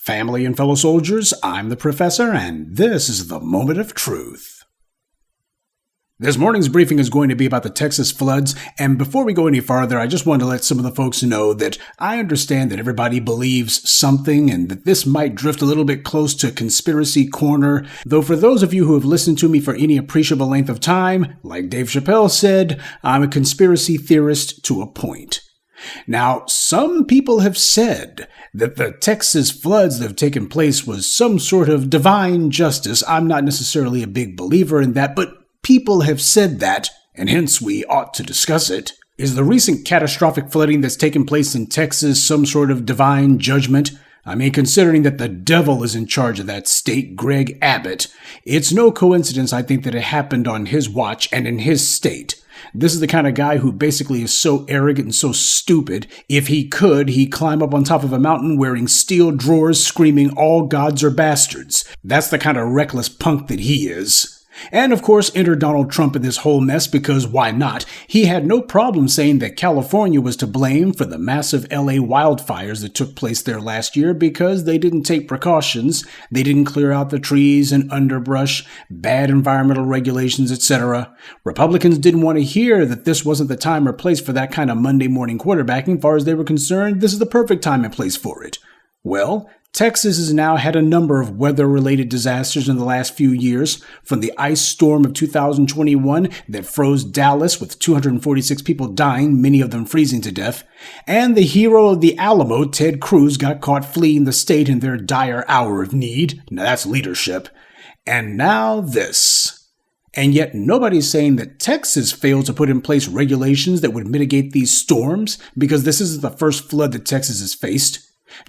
Family and fellow soldiers, I'm the Professor, and this is the Moment of Truth. This morning's briefing is going to be about the Texas floods, and before we go any farther, I just want to let some of the folks know that I understand that everybody believes something and that this might drift a little bit close to conspiracy corner, though for those of you who have listened to me for any appreciable length of time, like Dave Chappelle said, I'm a conspiracy theorist to a point. Now, some people have said that the Texas floods that have taken place was some sort of divine justice. I'm not necessarily a big believer in that, but people have said that, and hence we ought to discuss it. Is the recent catastrophic flooding that's taken place in Texas some sort of divine judgment? I mean, considering that the devil is in charge of that state, Greg Abbott, it's no coincidence, I think, that it happened on his watch and in his state. This is the kind of guy who basically is so arrogant and so stupid, if he could, he'd climb up on top of a mountain wearing steel drawers screaming, "All gods are bastards." That's the kind of reckless punk that he is. And of course, enter Donald Trump in this whole mess because why not? He had no problem saying that California was to blame for the massive LA wildfires that took place there last year because they didn't take precautions, they didn't clear out the trees and underbrush, bad environmental regulations, etc. Republicans didn't want to hear that this wasn't the time or place for that kind of Monday morning quarterbacking. As far as they were concerned, this is the perfect time and place for it. Well, Texas has now had a number of weather-related disasters in the last few years, from the ice storm of 2021 that froze Dallas with 246 people dying, many of them freezing to death, and the hero of the Alamo, Ted Cruz, got caught fleeing the state in their dire hour of need. Now that's leadership. And now this. And yet nobody's saying that Texas failed to put in place regulations that would mitigate these storms, because this isn't the first flood that Texas has faced.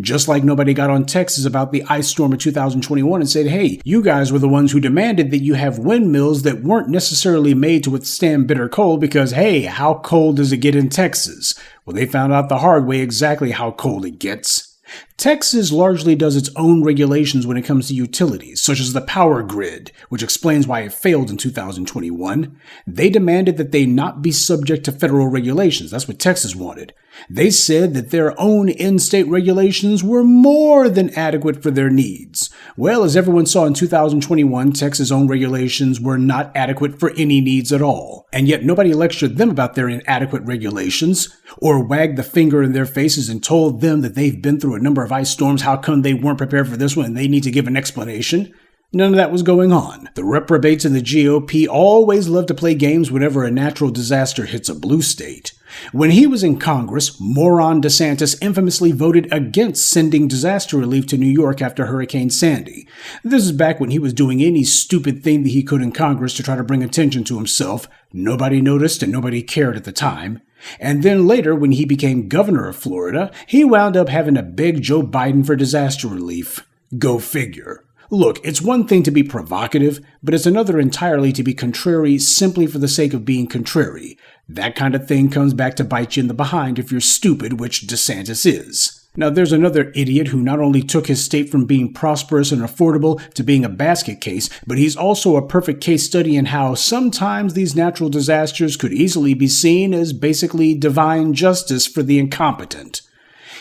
Just like nobody got on Texas about the ice storm of 2021 and said, hey, you guys were the ones who demanded that you have windmills that weren't necessarily made to withstand bitter cold because, hey, how cold does it get in Texas? Well, they found out the hard way exactly how cold it gets. Texas largely does its own regulations when it comes to utilities, such as the power grid, which explains why it failed in 2021. They demanded that they not be subject to federal regulations. That's what Texas wanted. They said that their own in-state regulations were more than adequate for their needs. Well, as everyone saw in 2021, Texas' own regulations were not adequate for any needs at all. And yet nobody lectured them about their inadequate regulations, or wagged the finger in their faces and told them that they've been through a number of ice storms. How come they weren't prepared for this one and they need to give an explanation? None of that was going on. The reprobates in the GOP always love to play games whenever a natural disaster hits a blue state. When he was in Congress, moron DeSantis infamously voted against sending disaster relief to New York after Hurricane Sandy. This is back when he was doing any stupid thing that he could in Congress to try to bring attention to himself. Nobody noticed and nobody cared at the time. And then later, when he became governor of Florida, he wound up having to beg Joe Biden for disaster relief. Go figure. Look, it's one thing to be provocative, but it's another entirely to be contrary simply for the sake of being contrary. That kind of thing comes back to bite you in the behind if you're stupid, which DeSantis is. Now, there's another idiot who not only took his state from being prosperous and affordable to being a basket case, but he's also a perfect case study in how sometimes these natural disasters could easily be seen as basically divine justice for the incompetent.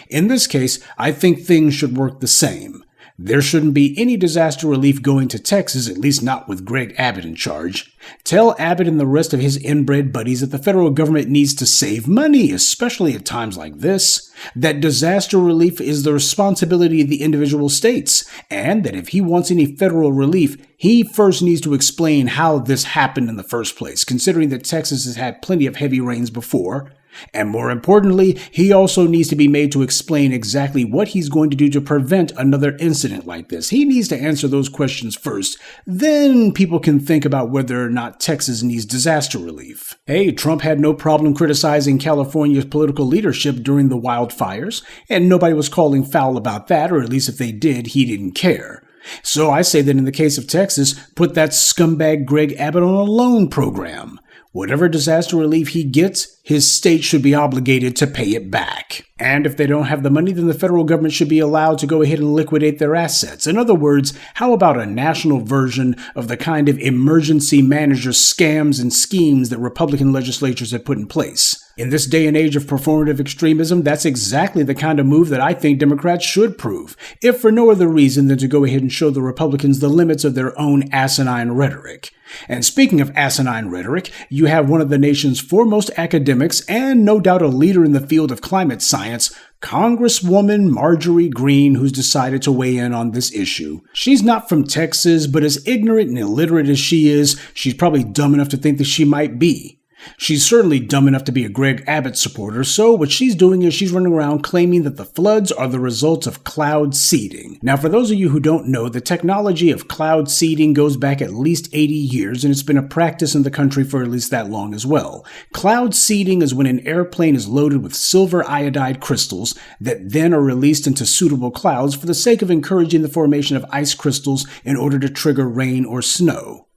In this case, I think things should work the same. There shouldn't be any disaster relief going to Texas, at least not with Greg Abbott in charge. Tell Abbott and the rest of his inbred buddies that the federal government needs to save money, especially at times like this, that disaster relief is the responsibility of the individual states, and that if he wants any federal relief, he first needs to explain how this happened in the first place, considering that Texas has had plenty of heavy rains before. And more importantly, he also needs to be made to explain exactly what he's going to do to prevent another incident like this. He needs to answer those questions first. Then people can think about whether or not Texas needs disaster relief. Hey, Trump had no problem criticizing California's political leadership during the wildfires, and nobody was calling foul about that, or at least if they did, he didn't care. So I say that in the case of Texas, put that scumbag Greg Abbott on a loan program. Whatever disaster relief he gets, his state should be obligated to pay it back. And if they don't have the money, then the federal government should be allowed to go ahead and liquidate their assets. In other words, how about a national version of the kind of emergency manager scams and schemes that Republican legislatures have put in place? In this day and age of performative extremism, that's exactly the kind of move that I think Democrats should prove, if for no other reason than to go ahead and show the Republicans the limits of their own asinine rhetoric. And speaking of asinine rhetoric, you have one of the nation's foremost academics and no doubt a leader in the field of climate science, Congresswoman Marjorie Greene, who's decided to weigh in on this issue. She's not from Texas, but as ignorant and illiterate as she is, she's probably dumb enough to think that she might be. She's certainly dumb enough to be a Greg Abbott supporter, so what she's doing is she's running around claiming that the floods are the result of cloud seeding. Now, for those of you who don't know, the technology of cloud seeding goes back at least 80 years, and it's been a practice in the country for at least that long as well. Cloud seeding is when an airplane is loaded with silver iodide crystals that then are released into suitable clouds for the sake of encouraging the formation of ice crystals in order to trigger rain or snow.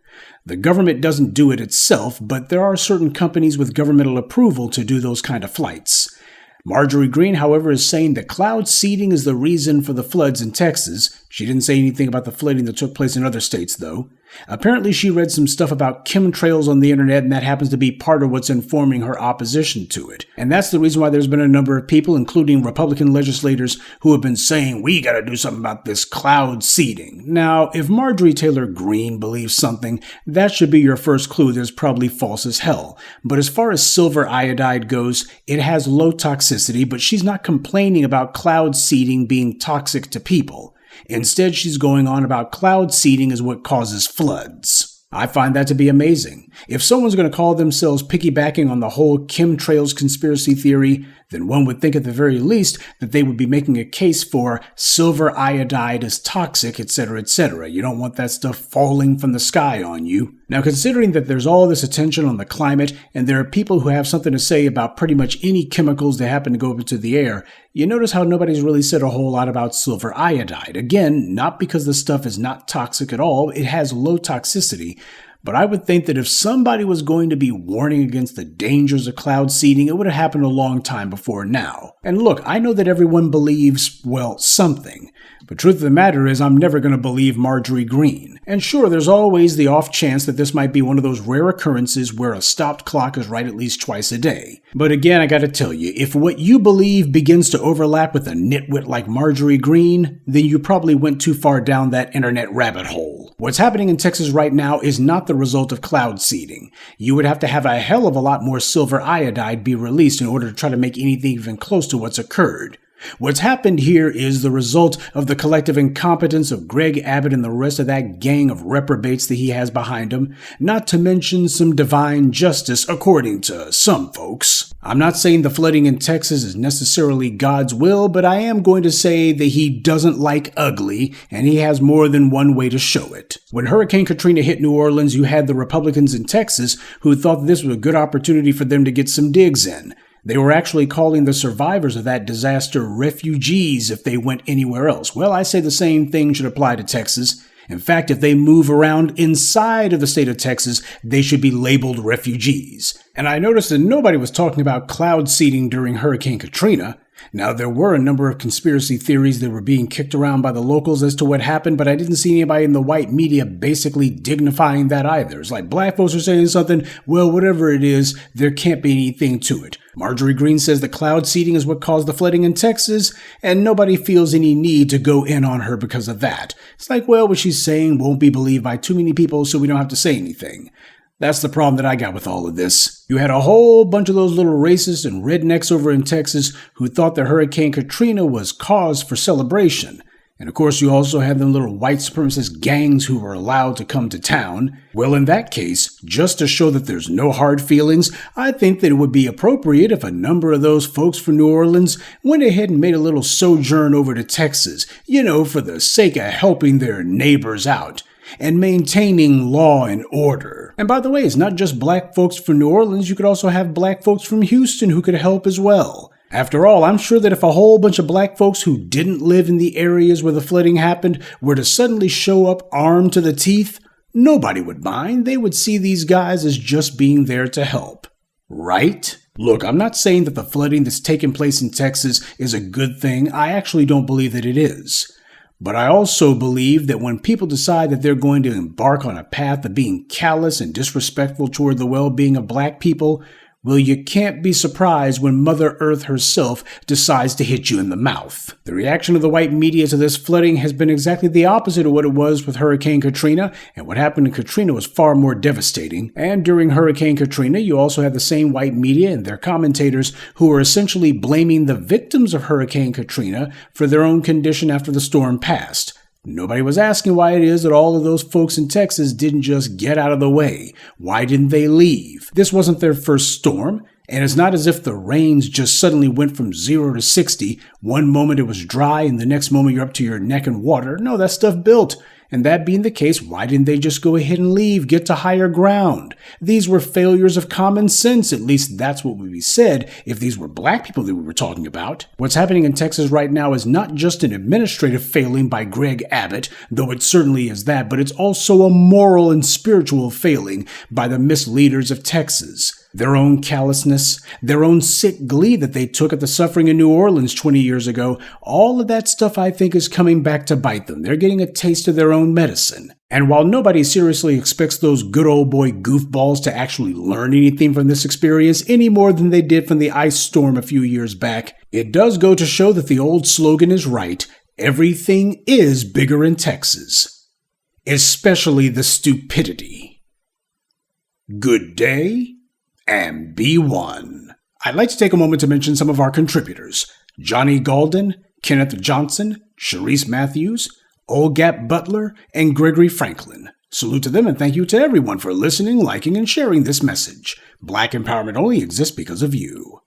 The government doesn't do it itself, but there are certain companies with governmental approval to do those kind of flights. Marjorie Greene, however, is saying that cloud seeding is the reason for the floods in Texas. She didn't say anything about the flooding that took place in other states, though. Apparently, she read some stuff about chemtrails on the internet, and that happens to be part of what's informing her opposition to it. And that's the reason why there's been a number of people, including Republican legislators, who have been saying, we gotta do something about this cloud seeding. Now, if Marjorie Taylor Greene believes something, that should be your first clue that it's probably false as hell. But as far as silver iodide goes, it has low toxicity, but she's not complaining about cloud seeding being toxic to people. Instead, she's going on about cloud seeding is what causes floods. I find that to be amazing. If someone's going to call themselves piggybacking on the whole chemtrails conspiracy theory, then one would think at the very least that they would be making a case for silver iodide is toxic, etc., etc. You don't want that stuff falling from the sky on you. Now, considering that there's all this attention on the climate, and there are people who have something to say about pretty much any chemicals that happen to go up into the air, you notice how nobody's really said a whole lot about silver iodide. Again, not because the stuff is not toxic at all, it has low toxicity. But I would think that if somebody was going to be warning against the dangers of cloud seeding, it would have happened a long time before now. And look, I know that everyone believes, well, something. But truth of the matter is, I'm never going to believe Marjorie Greene. And sure, there's always the off chance that this might be one of those rare occurrences where a stopped clock is right at least twice a day. But again, I gotta tell you, if what you believe begins to overlap with a nitwit like Marjorie Greene, then you probably went too far down that internet rabbit hole. What's happening in Texas right now is not the result of cloud seeding. You would have to have a hell of a lot more silver iodide be released in order to try to make anything even close to what's occurred. What's happened here is the result of the collective incompetence of Greg Abbott and the rest of that gang of reprobates that he has behind him, not to mention some divine justice according to some folks. I'm not saying the flooding in Texas is necessarily God's will, but I am going to say that he doesn't like ugly, and he has more than one way to show it. When Hurricane Katrina hit New Orleans, you had the Republicans in Texas who thought this was a good opportunity for them to get some digs in. They were actually calling the survivors of that disaster refugees if they went anywhere else. Well, I say the same thing should apply to Texas. In fact, if they move around inside of the state of Texas, they should be labeled refugees. And I noticed that nobody was talking about cloud seeding during Hurricane Katrina. Now, there were a number of conspiracy theories that were being kicked around by the locals as to what happened, but I didn't see anybody in the white media basically dignifying that either. It's like black folks are saying something, well, whatever it is, there can't be anything to it. Marjorie Greene says the cloud seeding is what caused the flooding in Texas, and nobody feels any need to go in on her because of that. It's like, well, what she's saying won't be believed by too many people, so we don't have to say anything. That's the problem that I got with all of this. You had a whole bunch of those little racists and rednecks over in Texas who thought that Hurricane Katrina was cause for celebration. And of course, you also had them little white supremacist gangs who were allowed to come to town. Well, in that case, just to show that there's no hard feelings, I think that it would be appropriate if a number of those folks from New Orleans went ahead and made a little sojourn over to Texas, for the sake of helping their neighbors out and maintaining law and order. And by the way, it's not just black folks from New Orleans. You could also have black folks from Houston who could help as well. After all, I'm sure that if a whole bunch of black folks who didn't live in the areas where the flooding happened were to suddenly show up armed to the teeth, nobody would mind. They would see these guys as just being there to help. Right? Look, I'm not saying that the flooding that's taken place in Texas is a good thing. I actually don't believe that it is. But I also believe that when people decide that they're going to embark on a path of being callous and disrespectful toward the well-being of black people, well, you can't be surprised when Mother Earth herself decides to hit you in the mouth. The reaction of the white media to this flooding has been exactly the opposite of what it was with Hurricane Katrina, and what happened in Katrina was far more devastating. And during Hurricane Katrina, you also had the same white media and their commentators who were essentially blaming the victims of Hurricane Katrina for their own condition after the storm passed. Nobody was asking why it is that all of those folks in Texas didn't just get out of the way. Why didn't they leave? This wasn't their first storm, and it's not as if the rains just suddenly went from 0 to 60. One moment it was dry, and the next moment you're up to your neck in water. No, that stuff built. And that being the case, why didn't they just go ahead and leave, get to higher ground? These were failures of common sense. At least that's what would be said if these were black people that we were talking about. What's happening in Texas right now is not just an administrative failing by Greg Abbott, though it certainly is that, but it's also a moral and spiritual failing by the misleaders of Texas. Their own callousness, their own sick glee that they took at the suffering in New Orleans 20 years ago, all of that stuff I think is coming back to bite them. They're getting a taste of their own medicine. And while nobody seriously expects those good old boy goofballs to actually learn anything from this experience any more than they did from the ice storm a few years back, it does go to show that the old slogan is right. Everything is bigger in Texas. Especially the stupidity. Good day. And be one. I'd like to take a moment to mention some of our contributors. Johnny Galden, Kenneth Johnson, Sharice Matthews, Olgap Butler, and Gregory Franklin. Salute to them and thank you to everyone for listening, liking, and sharing this message. Black empowerment only exists because of you.